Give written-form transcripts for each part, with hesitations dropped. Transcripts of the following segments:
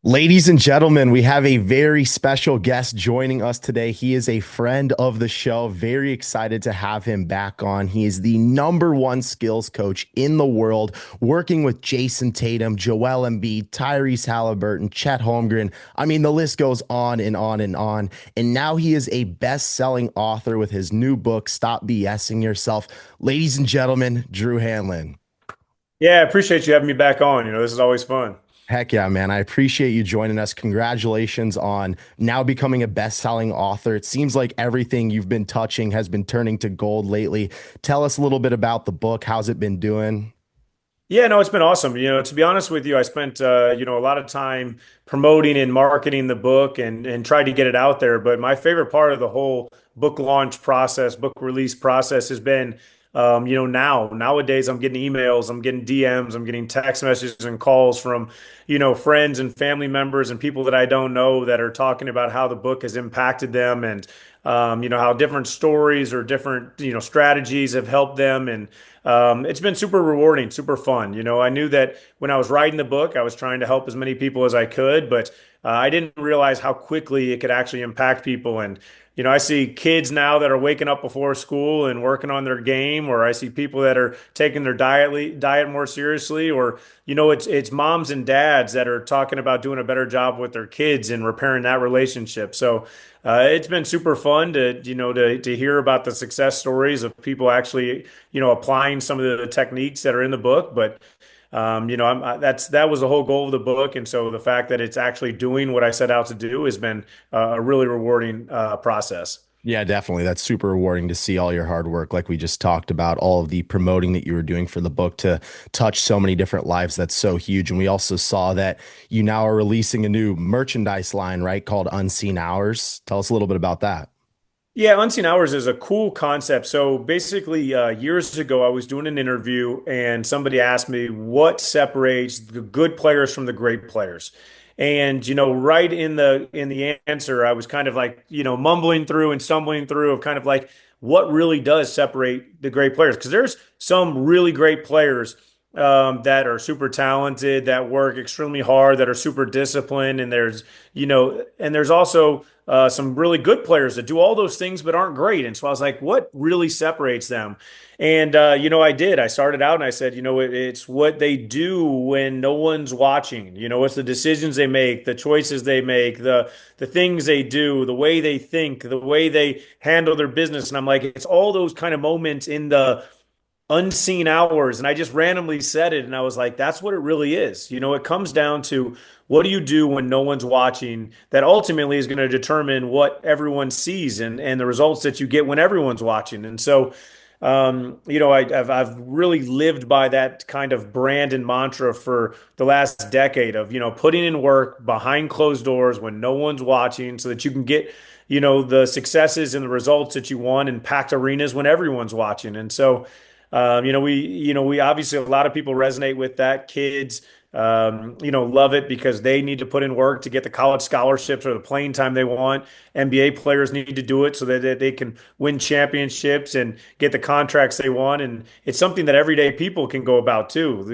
Ladies and gentlemen, we have a very special guest joining us today. He is a friend of the show. Very excited to have him back on. He is the number one skills coach in the world, working with Jayson Tatum, Joel Embiid, Tyrese Haliburton, Chet Holmgren. I mean, the list goes on and on and on. And now he is a best-selling author with his new book, Stop BSing Yourself. Ladies and gentlemen, Drew Hanlen. Yeah, I appreciate you having me back on. This is always fun. Heck yeah, man. I appreciate you joining us. Congratulations on now becoming a best-selling author. It seems like everything you've been touching has been turning to gold lately. Tell us a little bit about the book. How's it been doing? Yeah, no, it's been awesome. To be honest with you, I spent a lot of time promoting and marketing the book and tried to get it out there. But my favorite part of the whole book launch process, book release process has been nowadays I'm getting emails, I'm getting DMs, I'm getting text messages and calls from, friends and family members and people that I don't know that are talking about how the book has impacted them and how different stories or different, strategies have helped them. And it's been super rewarding, super fun. I knew that when I was writing the book, I was trying to help as many people as I could, but I didn't realize how quickly it could actually impact people. And I see kids now that are waking up before school and working on their game, or I see people that are taking their diet more seriously, or it's moms and dads that are talking about doing a better job with their kids and repairing that relationship. So it's been super fun to hear about the success stories of people actually applying some of the techniques that are in the book. But that was the whole goal of the book, and so the fact that it's actually doing what I set out to do has been a really rewarding process. Yeah, definitely. That's super rewarding to see all your hard work, like we just talked about, all of the promoting that you were doing for the book to touch so many different lives. That's so huge. And we also saw that you now are releasing a new merchandise line, right, called Unseen Hours. Tell us a little bit about that. Yeah, Unseen Hours is a cool concept. So basically, years ago, I was doing an interview and somebody asked me what separates the good players from the great players. And right in the answer, I was kind of like, mumbling through and stumbling through of kind of like what really does separate the great players. Because there's some really great players that are super talented, that work extremely hard, that are super disciplined, and there's also some really good players that do all those things but aren't great. And so I was like, what really separates them? And I did. I started out and I said, it's what they do when no one's watching. It's the decisions they make, the choices they make, the things they do, the way they think, the way they handle their business. And I'm like, it's all those kind of moments in the unseen hours. And I just randomly said it. And I was like, that's what it really is. It comes down to what do you do when no one's watching that ultimately is going to determine what everyone sees and the results that you get when everyone's watching. And so, I've really lived by that kind of brand and mantra for the last decade of, putting in work behind closed doors when no one's watching so that you can get, the successes and the results that you want in packed arenas when everyone's watching. And so, we obviously a lot of people resonate with that. Kids, love it because they need to put in work to get the college scholarships or the playing time they want. NBA players need to do it so that they can win championships and get the contracts they want. And it's something that everyday people can go about too.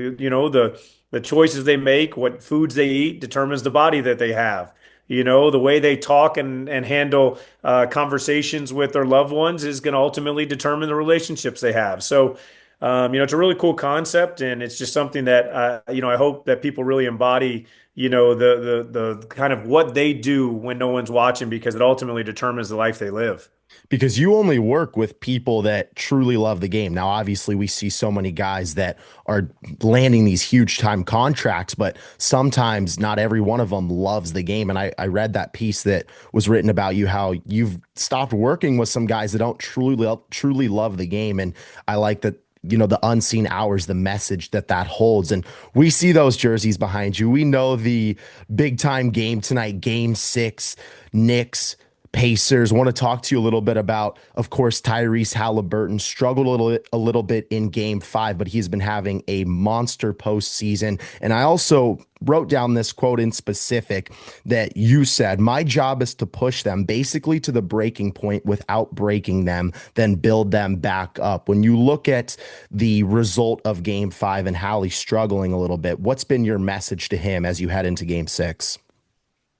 The choices they make, what foods they eat determines the body that they have. The way they talk and handle conversations with their loved ones is going to ultimately determine the relationships they have. So, it's a really cool concept, and it's just something that I hope that people really embody. The kind of what they do when no one's watching, because it ultimately determines the life they live. Because you only work with people that truly love the game. Now, obviously, we see so many guys that are landing these huge time contracts, but sometimes not every one of them loves the game. And I read that piece that was written about you, how you've stopped working with some guys that don't truly love the game. And I like that. The unseen hours, the message that that holds. And we see those jerseys behind you. We know the big time game tonight, game 6, Knicks. Pacers. Want to talk to you a little bit about, of course, Tyrese Haliburton struggled a little bit in game 5, but he's been having a monster postseason. And I also wrote down this quote in specific that you said, my job is to push them basically to the breaking point without breaking them, then build them back up. When you look at the result of game 5 and Hallie struggling a little bit, what's been your message to him as you head into game 6?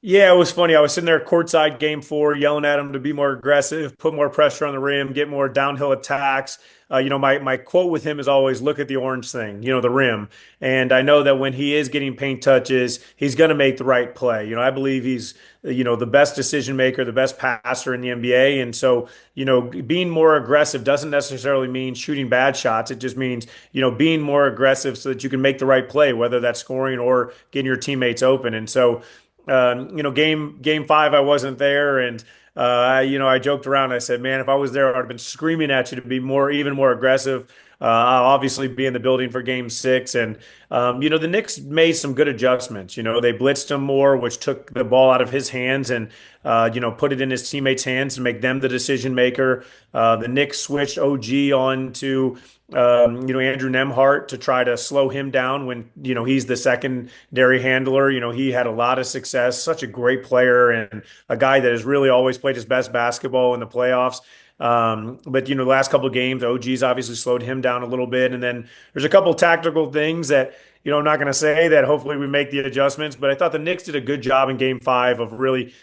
Yeah, it was funny. I was sitting there courtside game four, yelling at him to be more aggressive, put more pressure on the rim, get more downhill attacks. My quote with him is always look at the orange thing, the rim. And I know that when he is getting paint touches, he's going to make the right play. I believe he's, the best decision maker, the best passer in the NBA. And so, being more aggressive doesn't necessarily mean shooting bad shots. It just means, being more aggressive so that you can make the right play, whether that's scoring or getting your teammates open. And so, game five, I wasn't there, and I joked around. I said, "Man, if I was there, I'd have been screaming at you to be even more aggressive." I'll obviously be in the building for game six, and the Knicks made some good adjustments. They blitzed him more, which took the ball out of his hands and put it in his teammates' hands to make them the decision maker. The Knicks switched OG on to Andrew Nemhart to try to slow him down when, he's the secondary handler. He had a lot of success, such a great player and a guy that has really always played his best basketball in the playoffs. But the last couple of games, OG's obviously slowed him down a little bit. And then there's a couple tactical things that, I'm not going to say that hopefully we make the adjustments, but I thought the Knicks did a good job in game five of really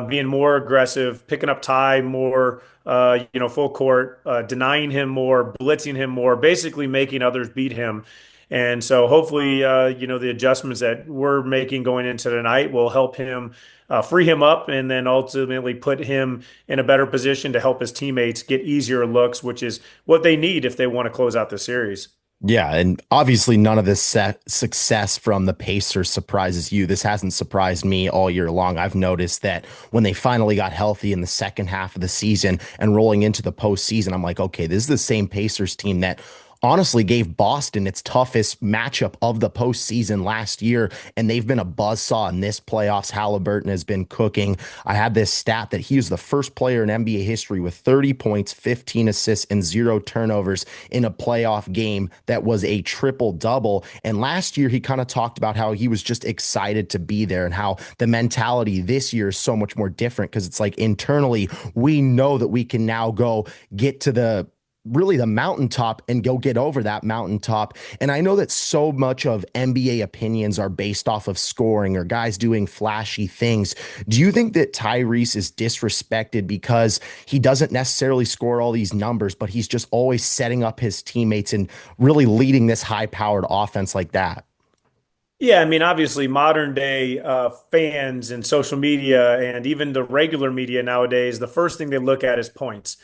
being more aggressive, picking up Ty more, full court, denying him more, blitzing him more, basically making others beat him. And so hopefully, the adjustments that we're making going into tonight will help him free him up and then ultimately put him in a better position to help his teammates get easier looks, which is what they need if they want to close out the series. Yeah, and obviously none of this success from the Pacers surprises you. This hasn't surprised me all year long. I've noticed that when they finally got healthy in the second half of the season and rolling into the postseason, I'm like, okay, this is the same Pacers team that honestly gave Boston its toughest matchup of the postseason last year, and they've been a buzzsaw in this playoffs. Haliburton has been cooking. I had this stat that he is the first player in NBA history with 30 points, 15 assists, and zero turnovers in a playoff game that was a triple double. And last year, he kind of talked about how he was just excited to be there and how the mentality this year is so much more different because it's like internally, we know that we can now go get to the really the mountaintop and go get over that mountaintop. And I know that so much of NBA opinions are based off of scoring or guys doing flashy things. Do you think that Tyrese is disrespected because he doesn't necessarily score all these numbers, but he's just always setting up his teammates and really leading this high-powered offense like that? Yeah, I mean, obviously, modern day fans and social media and even the regular media nowadays, the first thing they look at is points.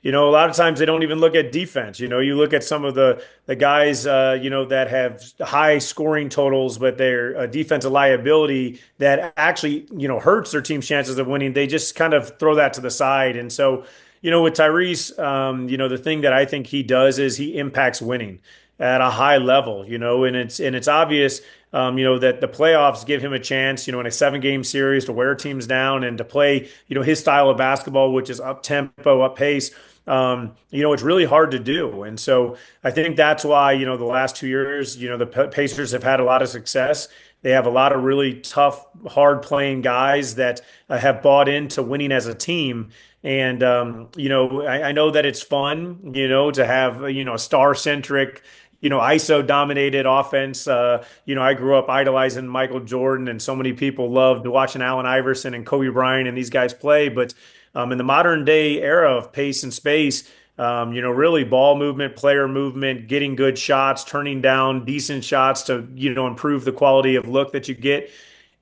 A lot of times they don't even look at defense. You look at some of the guys, that have high scoring totals, but their defensive liability that actually, hurts their team's chances of winning. They just kind of throw that to the side. And so, with Tyrese, the thing that I think he does is he impacts winning at a high level, and it's obvious, that the playoffs give him a chance, in a 7 game series to wear teams down and to play, his style of basketball, which is up tempo, up pace. It's really hard to do. And so I think that's why, the last 2 years, the Pacers have had a lot of success. They have a lot of really tough, hard playing guys that have bought into winning as a team. And, I know that it's fun, to have, a star centric, ISO dominated offense. I grew up idolizing Michael Jordan, and so many people loved watching Allen Iverson and Kobe Bryant and these guys play. But in the modern day era of pace and space, really ball movement, player movement, getting good shots, turning down decent shots to, improve the quality of look that you get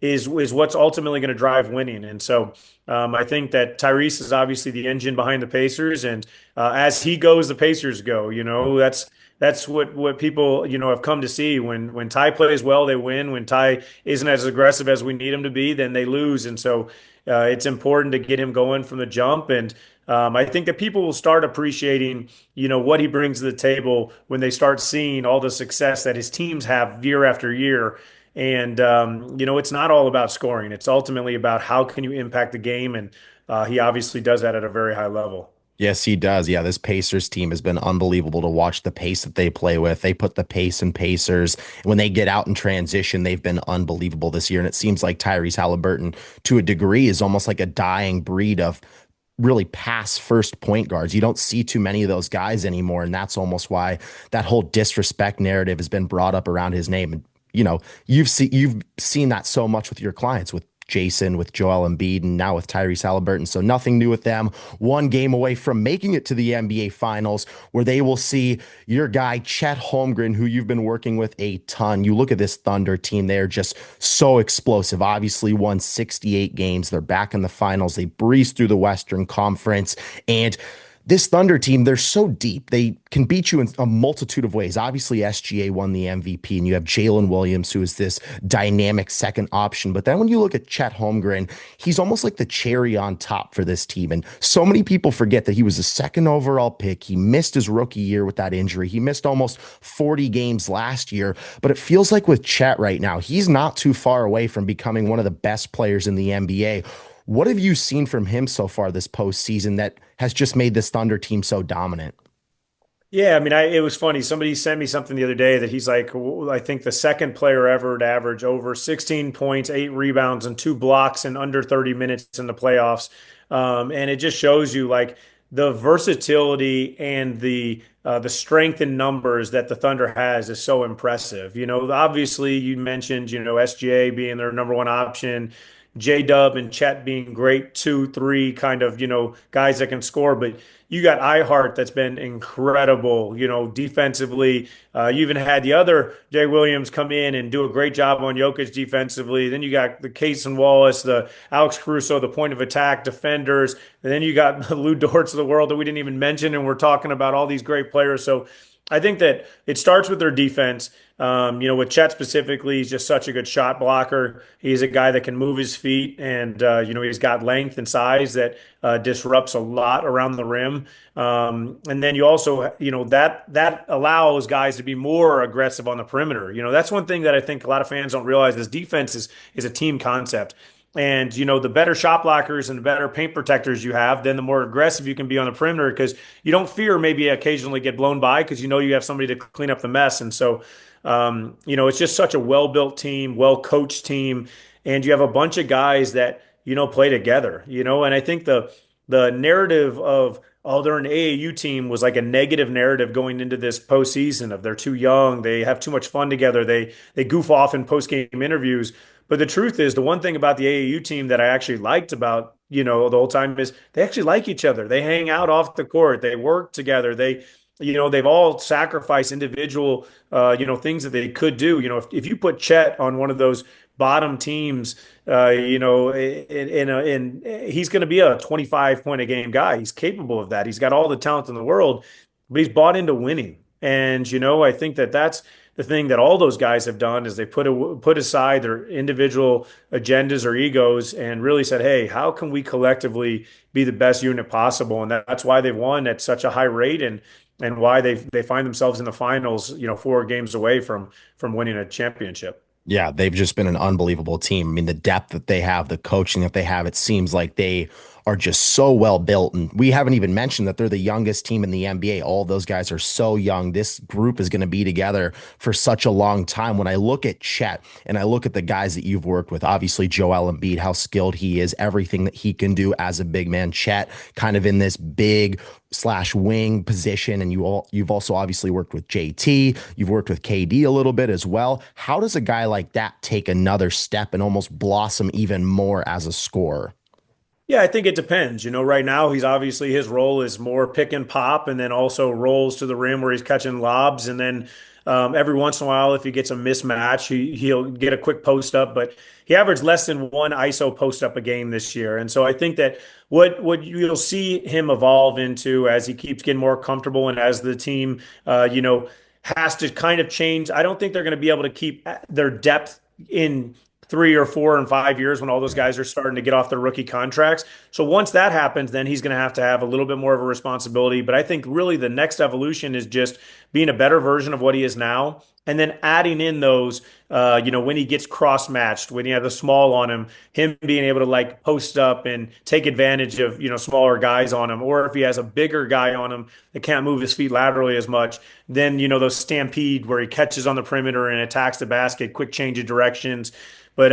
is what's ultimately going to drive winning. And so I think that Tyrese is obviously the engine behind the Pacers, and as he goes, the Pacers go. That's what people have come to see. When Ty plays well, they win. When Ty isn't as aggressive as we need him to be, then they lose. And so it's important to get him going from the jump. And I think that people will start appreciating, what he brings to the table when they start seeing all the success that his teams have year after year. And it's not all about scoring. It's ultimately about how can you impact the game, and he obviously does that at a very high level. Yes, he does. Yeah, this Pacers team has been unbelievable to watch the pace that they play with. They put the pace in Pacers. When they get out in transition, they've been unbelievable this year. And it seems like Tyrese Haliburton, to a degree, is almost like a dying breed of really pass first point guards. You don't see too many of those guys anymore. And that's almost why that whole disrespect narrative has been brought up around his name. And, you've seen that so much with your clients with Jayson with Joel Embiid and now with Tyrese Haliburton. So nothing new with them. One game away from making it to the NBA Finals, where they will see your guy Chet Holmgren, who you've been working with a ton. You look at this Thunder team; they are just so explosive. Obviously, won 68 games. They're back in the finals. They breezed through the Western Conference, and this Thunder team, they're so deep. They can beat you in a multitude of ways. Obviously, SGA won the MVP, and you have Jalen Williams, who is this dynamic second option. But then when you look at Chet Holmgren, he's almost like the cherry on top for this team. And so many people forget that he was the second overall pick. He missed his rookie year with that injury. He missed almost 40 games last year. But it feels like with Chet right now, he's not too far away from becoming one of the best players in the NBA. What have you seen from him so far this postseason that has just made this Thunder team so dominant? Yeah, I mean, it was funny. Somebody sent me something the other day that he's like, I think the second player ever to average over 16 points, 8 rebounds, and 2 blocks in under 30 minutes in the playoffs. And it just shows you like the versatility and the strength in numbers that the Thunder has is so impressive. Obviously you mentioned, SGA being their number one option. J Dub and Chet being great 2, 3 kind of, guys that can score. But you got iHeart that's been incredible, defensively. You even had the other Jay Williams come in and do a great job on Jokic defensively. Then you got the Case and Wallace, the Alex Caruso, the point of attack defenders. And then you got the Lou Dortz of the world that we didn't even mention. And we're talking about all these great players. So I think that it starts with their defense. With Chet specifically, he's just such a good shot blocker. He's a guy that can move his feet, and he's got length and size that disrupts a lot around the rim. And then you also, that allows guys to be more aggressive on the perimeter. That's one thing that I think a lot of fans don't realize. This defense is a team concept. And the better shot blockers and the better paint protectors you have, then the more aggressive you can be on the perimeter because you don't fear maybe occasionally get blown by because you have somebody to clean up the mess. And so, it's just such a well-built team, well-coached team, and you have a bunch of guys that play together. And I think the narrative of they're an AAU team was like a negative narrative going into this postseason of they're too young, they have too much fun together, they goof off in post-game interviews. But the truth is, the one thing about the AAU team that I actually liked about, the whole time is they actually like each other. They hang out off the court. They work together. They've all sacrificed individual, things that they could do. If you put Chet on one of those bottom teams, he's going to be a 25 point a game guy. He's capable of that. He's got all the talent in the world, but he's bought into winning. And, I think that that's the thing that all those guys have done is they put aside their individual agendas or egos and really said, hey, how can we collectively be the best unit possible? And that's why they've won at such a high rate and why they find themselves in the finals, 4 games away from winning a championship. Yeah, they've just been an unbelievable team. I mean, the depth that they have, the coaching that they have, it seems like they are just so well built. And we haven't even mentioned that they're the youngest team in the NBA. All those guys are so young. This group is going to be together for such a long time. When I look at Chet and I look at the guys that you've worked with, obviously Joel Embiid, how skilled he is, everything that he can do as a big man. Chet kind of in this big slash wing position, and you've also obviously worked with JT, you've worked with KD a little bit as well. How does a guy like that take another step and almost blossom even more as a scorer? Yeah, I think it depends. Right now he's obviously his role is more pick and pop and then also rolls to the rim where he's catching lobs. And then every once in a while, if he gets a mismatch, he'll get a quick post up. But he averaged less than one ISO post up a game this year. And so I think that what you'll see him evolve into as he keeps getting more comfortable and as the team, has to kind of change. I don't think they're going to be able to keep their depth in 3 or 4 and 5 years when all those guys are starting to get off their rookie contracts. So once that happens, then he's going to have a little bit more of a responsibility. But I think really the next evolution is just being a better version of what he is now. And then adding in those, when he gets cross matched, when he has a small on him being able to like post up and take advantage of, smaller guys on him. Or if he has a bigger guy on him that can't move his feet laterally as much, then, those stampede where he catches on the perimeter and attacks the basket, quick change of directions. But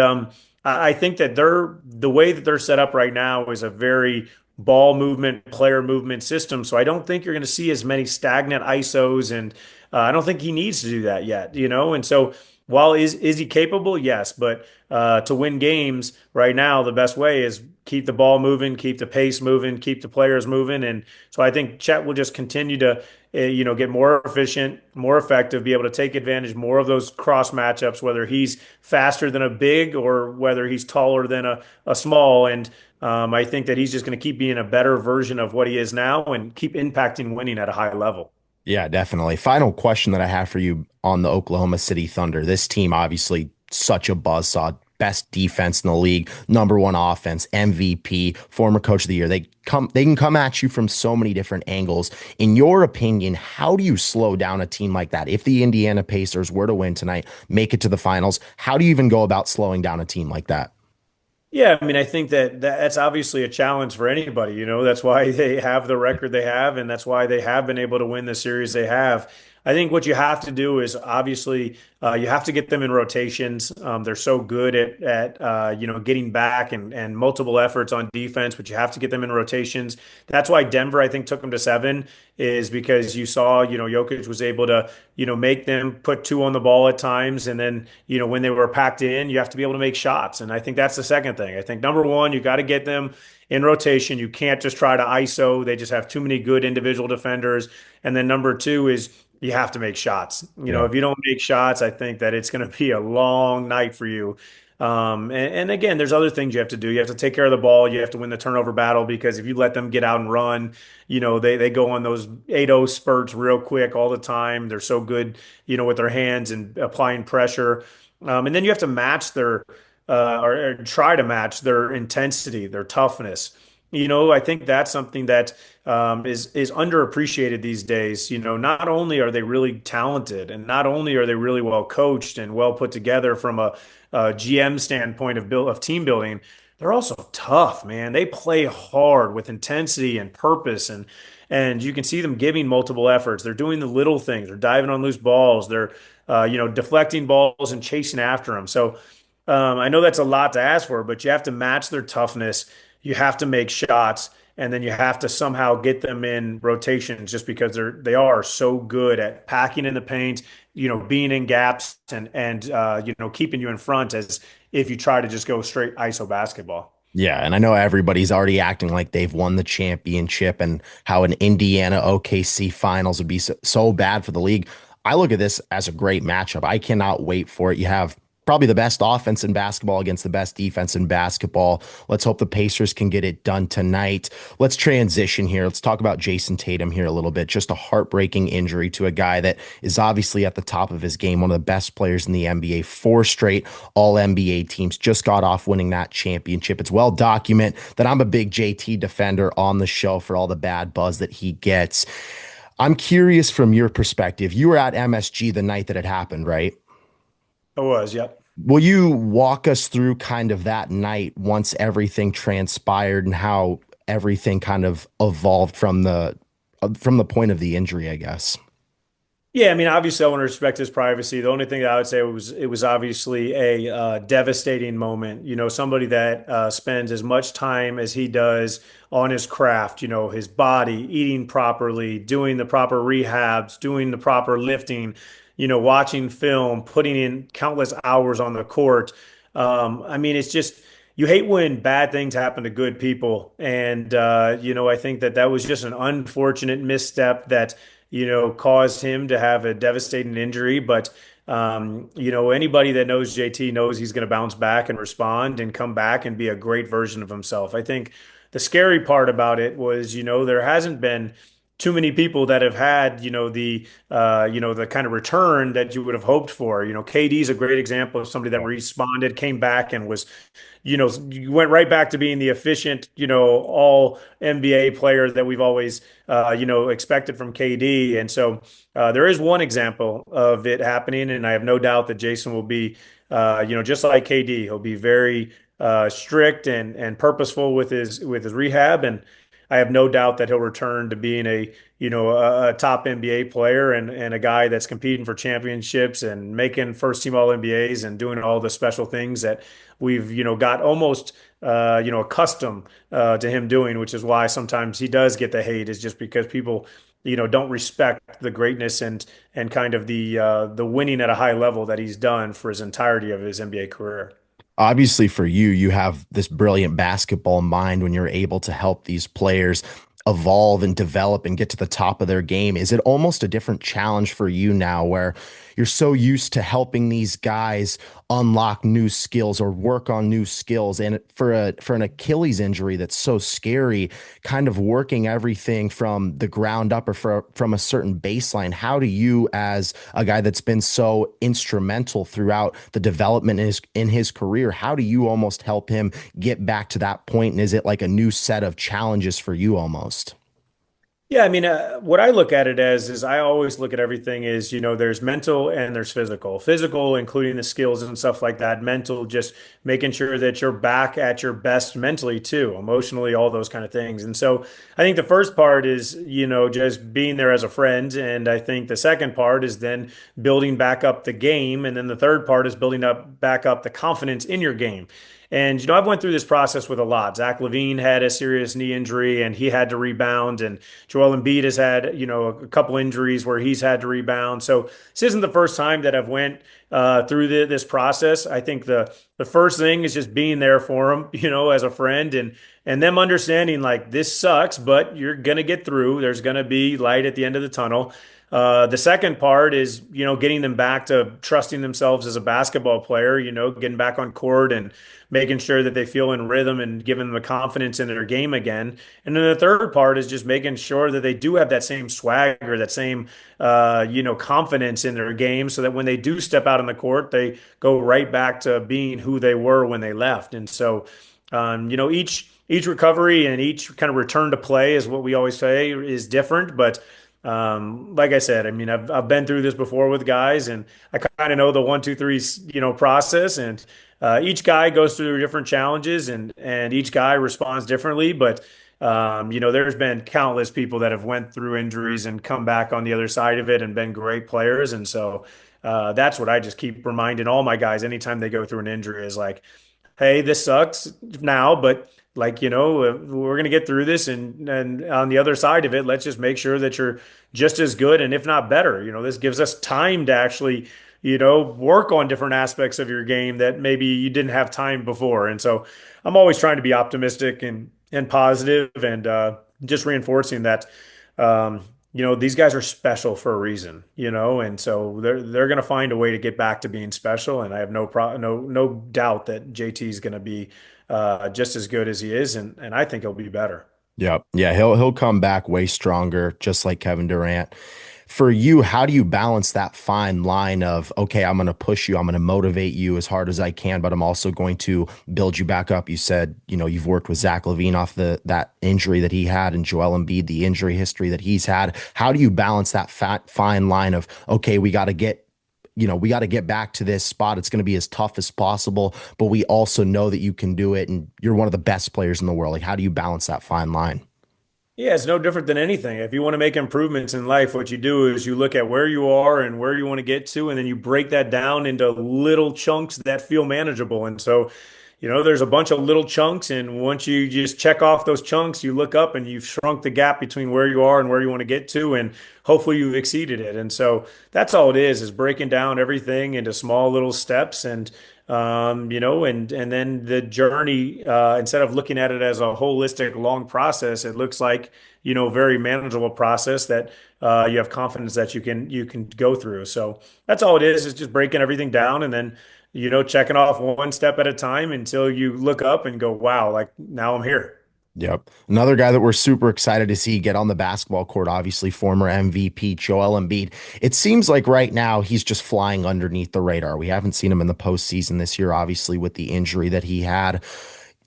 I think that the way that they're set up right now is a very ball movement, player movement system. So I don't think you're going to see as many stagnant ISOs, and I don't think he needs to do that yet. And so while is he capable? Yes, but to win games right now, the best way is keep the ball moving, keep the pace moving, keep the players moving, and so I think Chet will just continue to get more efficient, more effective, be able to take advantage more of those cross matchups, whether he's faster than a big or whether he's taller than a small, and I think that he's just going to keep being a better version of what he is now and keep impacting winning at a high level. Yeah, definitely. Final question that I have for you on the Oklahoma City Thunder. This team, obviously, such a buzzsaw. Best defense in the league, number one offense, MVP, former coach of the year. They can come at you from so many different angles. In your opinion, how do you slow down a team like that? If the Indiana Pacers were to win tonight, make it to the finals, how do you even go about slowing down a team like that? Yeah, I mean, I think that's obviously a challenge for anybody. That's why they have the record they have, and that's why they have been able to win the series they have. I think what you have to do is obviously you have to get them in rotations. They're so good at getting back and multiple efforts on defense, but you have to get them in rotations. That's why Denver, I think, took them to seven, is because you saw Jokic was able to make them put two on the ball at times, and then when they were packed in, you have to be able to make shots. And I think that's the second thing. I think number one, you got to get them in rotation. You can't just try to ISO. They just have too many good individual defenders. And then number two is you have to make shots. Yeah. If you don't make shots, I think that it's going to be a long night for you. And again, there's other things you have to do. You have to take care of the ball. You have to win the turnover battle, because if you let them get out and run, they go on those 8-0 spurts real quick all the time. They're so good, with their hands and applying pressure. And then you have to match or try to match their intensity, their toughness. I think that's something that is underappreciated these days. Not only are they really talented, and not only are they really well coached and well put together from a GM standpoint of team building, they're also tough, man. They play hard with intensity and purpose, and you can see them giving multiple efforts. They're doing the little things. They're diving on loose balls. They're deflecting balls and chasing after them. So I know that's a lot to ask for, but you have to match their toughness. You have to make shots, and then you have to somehow get them in rotations, just because they are so good at packing in the paint, being in gaps and keeping you in front, as if you try to just go straight ISO basketball. Yeah, and I know everybody's already acting like they've won the championship and how an Indiana OKC finals would be so bad for the league. I look at this as a great matchup. I cannot wait for it. You have probably the best offense in basketball against the best defense in basketball. Let's hope the Pacers can get it done tonight. Let's transition here. Let's talk about Jayson Tatum here a little bit. Just a heartbreaking injury to a guy that is obviously at the top of his game, one of the best players in the NBA, four straight all NBA teams, just got off winning that championship. It's well documented that I'm a big JT defender on the show for all the bad buzz that he gets. I'm curious from your perspective. You were at MSG the night that it happened, right? It was, yep. Will you walk us through kind of that night once everything transpired and how everything kind of evolved from the point of the injury, I guess? Yeah, I mean, obviously, I want to respect his privacy. The only thing that I would say was it was obviously a devastating moment. Somebody that spends as much time as he does on his craft, his body, eating properly, doing the proper rehabs, doing the proper lifting, watching film, putting in countless hours on the court. I mean, it's just you hate when bad things happen to good people, and I think that was just an unfortunate misstep that caused him to have a devastating injury. But, anybody that knows JT knows he's going to bounce back and respond and come back and be a great version of himself. I think the scary part about it was, there hasn't been too many people that have had, the kind of return that you would have hoped for. KD is a great example of somebody that responded, came back, and was you went right back to being the efficient, all NBA player that we've always, expected from KD. And so there is one example of it happening, and I have no doubt that Jayson will be, just like KD, he'll be very strict and purposeful with his rehab, and I have no doubt that he'll return to being a top NBA player and a guy that's competing for championships and making first team All NBAs and doing all the special things that we've got almost accustomed to him doing, which is why sometimes he does get the hate, is just because people, don't respect the greatness and kind of the winning at a high level that he's done for his entirety of his NBA career. Obviously for you, you have this brilliant basketball mind when you're able to help these players evolve and develop and get to the top of their game. Is it almost a different challenge for you now where you're so used to helping these guys unlock new skills or work on new skills, and for an Achilles injury that's so scary, kind of working everything from the ground up or from a certain baseline? How do you, as a guy that's been so instrumental throughout the development in his career, how do you almost help him get back to that point? And is it like a new set of challenges for you almost? Yeah, I mean, what I look at it as is I always look at everything as, there's mental and there's physical. Physical, including the skills and stuff like that. Mental, just making sure that you're back at your best mentally too, emotionally, all those kind of things. And so I think the first part is, just being there as a friend. And I think the second part is then building back up the game. And then the third part is building up back up the confidence in your game. And I've went through this process with a lot. Zach LaVine had a serious knee injury and he had to rebound, and Joel Embiid has had, a couple injuries where he's had to rebound. So this isn't the first time that I've went through this process. I think the first thing is just being there for him, as a friend, and them understanding like this sucks, but you're gonna get through. There's gonna be light at the end of the tunnel. The second part is, getting them back to trusting themselves as a basketball player, getting back on court and making sure that they feel in rhythm and giving them the confidence in their game again. And then the third part is just making sure that they do have that same swagger, that same, confidence in their game so that when they do step out on the court, they go right back to being who they were when they left. And so, each recovery and each kind of return to play is what we always say is different, but like I said, I mean, I've been through this before with guys, and I kind of know the one, two, three, process. And each guy goes through different challenges, and each guy responds differently. But there's been countless people that have went through injuries and come back on the other side of it and been great players. And so that's what I just keep reminding all my guys anytime they go through an injury is like, hey, this sucks now, but like, we're going to get through this. And on the other side of it, let's just make sure that you're just as good and if not better. This gives us time to actually, work on different aspects of your game that maybe you didn't have time before. And so I'm always trying to be optimistic and positive and just reinforcing that, these guys are special for a reason, and so they're going to find a way to get back to being special. And I have no doubt that JT is going to be just as good as he is, and I think he'll be better. Yeah. Yeah, he'll come back way stronger, just like Kevin Durant. For you, how do you balance that fine line of, okay, I'm going to push you, I'm going to motivate you as hard as I can, but I'm also going to build you back up? You said, you've worked with Zach LaVine off that injury that he had, and Joel Embiid, the injury history that he's had. How do you balance that fine line of, okay, we got to get back to this spot. It's going to be as tough as possible, but we also know that you can do it and you're one of the best players in the world. Like, how do you balance that fine line? Yeah, it's no different than anything. If you want to make improvements in life, what you do is you look at where you are and where you want to get to, and then you break that down into little chunks that feel manageable. And so, there's a bunch of little chunks, and once you just check off those chunks, you look up and you've shrunk the gap between where you are and where you want to get to, and hopefully you've exceeded it. And so that's all it is breaking down everything into small little steps. And and then the journey, instead of looking at it as a holistic, long process, it looks like, very manageable process that you have confidence that you can go through. So that's all it is just breaking everything down and then, checking off one step at a time until you look up and go, wow, like now I'm here. Yep. Another guy that we're super excited to see get on the basketball court, obviously former MVP Joel Embiid. It seems like right now he's just flying underneath the radar. We haven't seen him in the postseason this year, obviously, with the injury that he had.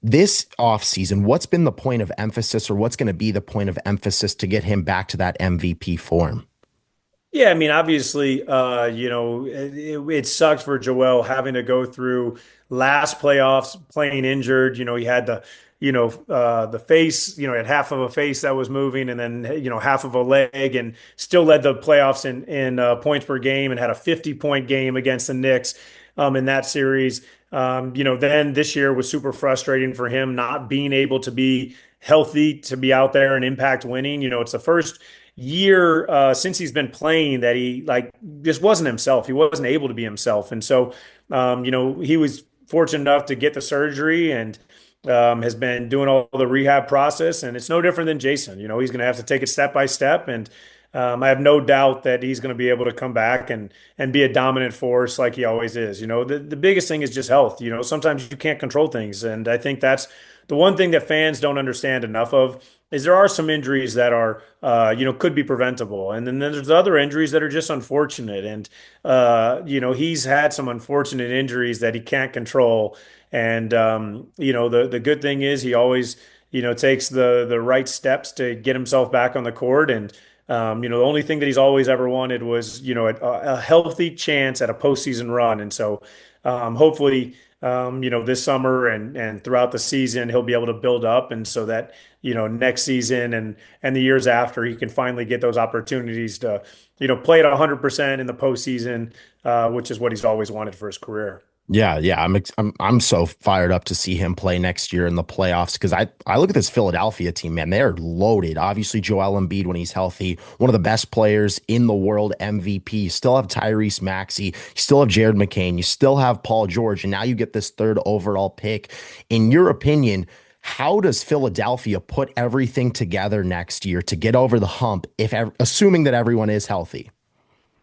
This offseason, what's been the point of emphasis, or what's going to be the point of emphasis to get him back to that MVP form? Yeah, I mean, obviously, it sucks for Joel having to go through last playoffs playing injured. He had the face, he had half of a face that was moving, and then half of a leg, and still led the playoffs in points per game, and had a 50-point game against the Knicks in that series. Then this year was super frustrating for him, not being able to be healthy, to be out there and impact winning. It's the first year since he's been playing that he like just wasn't himself. He wasn't able to be himself. And so, he was fortunate enough to get the surgery and has been doing all the rehab process. And it's no different than Jayson. He's going to have to take it step by step. And I have no doubt that he's going to be able to come back and be a dominant force like he always is. The biggest thing is just health. Sometimes you can't control things, and I think that's the one thing that fans don't understand enough of is there are some injuries that are could be preventable, and then there's other injuries that are just unfortunate. And he's had some unfortunate injuries that he can't control. And the good thing is he always takes the right steps to get himself back on the court. And the only thing that he's always ever wanted was, a healthy chance at a postseason run. And so, hopefully, this summer and throughout the season, he'll be able to build up. And so that, next season and the years after, he can finally get those opportunities to, play at 100% in the postseason, which is what he's always wanted for his career. Yeah, yeah, I'm so fired up to see him play next year in the playoffs because I look at this Philadelphia team, man, they're loaded. Obviously, Joel Embiid when he's healthy, one of the best players in the world, MVP. You still have Tyrese Maxey, you still have Jared McCain, you still have Paul George, and now you get this third overall pick. In your opinion, how does Philadelphia put everything together next year to get over the hump if assuming that everyone is healthy?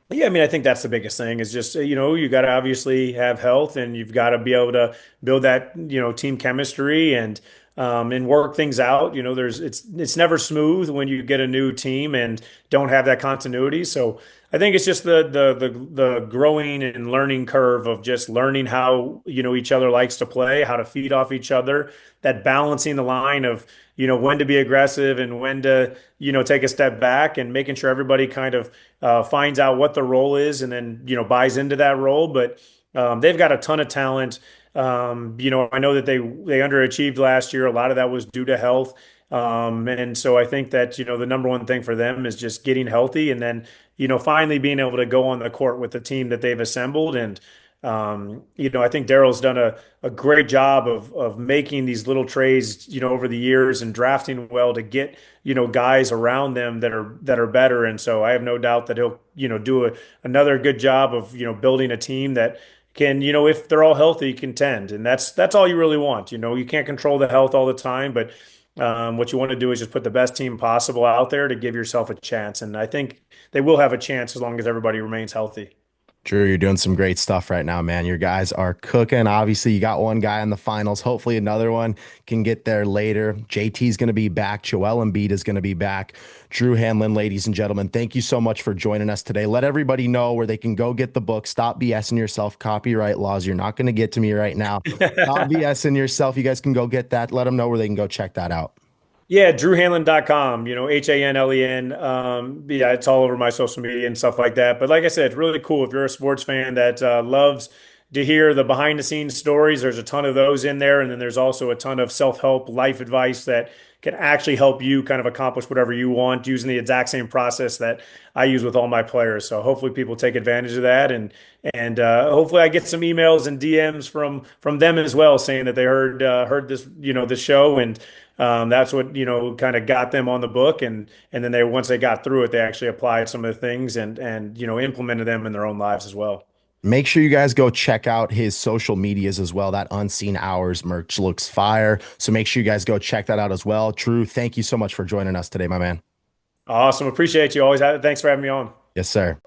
Yeah, I mean, I think that's the biggest thing is just, you got to obviously have health and you've got to be able to build that, team chemistry and work things out. It's never smooth when you get a new team and don't have that continuity. So I think it's just the growing and learning curve of just learning how, each other likes to play, how to feed off each other, that balancing the line of, when to be aggressive and when to, take a step back and making sure everybody kind of finds out what the role is and then, buys into that role. But they've got a ton of talent. I know that they underachieved last year. A lot of that was due to health. And so I think that, the number one thing for them is just getting healthy and then, finally being able to go on the court with the team that they've assembled. And, I think Daryl's done a great job of making these little trades, over the years and drafting well to get, guys around them that are better. And so I have no doubt that he'll, do another good job of, building a team that can, if they're all healthy, contend. And that's all you really want. You can't control the health all the time, but what you want to do is just put the best team possible out there to give yourself a chance. And I think they will have a chance as long as everybody remains healthy. Drew, you're doing some great stuff right now, man. Your guys are cooking. Obviously, you got one guy in the finals. Hopefully, another one can get there later. JT's going to be back. Joel Embiid is going to be back. Drew Hanlen, ladies and gentlemen, thank you so much for joining us today. Let everybody know where they can go get the book. Stop BSing yourself. Copyright laws. You're not going to get to me right now. Stop BSing yourself. You guys can go get that. Let them know where they can go check that out. Yeah, drewhanlen.com, Hanlen. Yeah, it's all over my social media and stuff like that. But like I said, it's really cool if you're a sports fan that loves to hear the behind the scenes stories. There's a ton of those in there. And then there's also a ton of self-help life advice that can actually help you kind of accomplish whatever you want using the exact same process that I use with all my players. So hopefully people take advantage of that. And hopefully I get some emails and DMs from them as well saying that they heard this, this show. And that's what, kind of got them on the book. And then once they got through it, they actually applied some of the things and implemented them in their own lives as well. Make sure you guys go check out his social medias as well. That Unseen Hours merch looks fire. So make sure you guys go check that out as well. Drew, thank you so much for joining us today, my man. Awesome. Appreciate you always. Thanks for having me on. Yes, sir.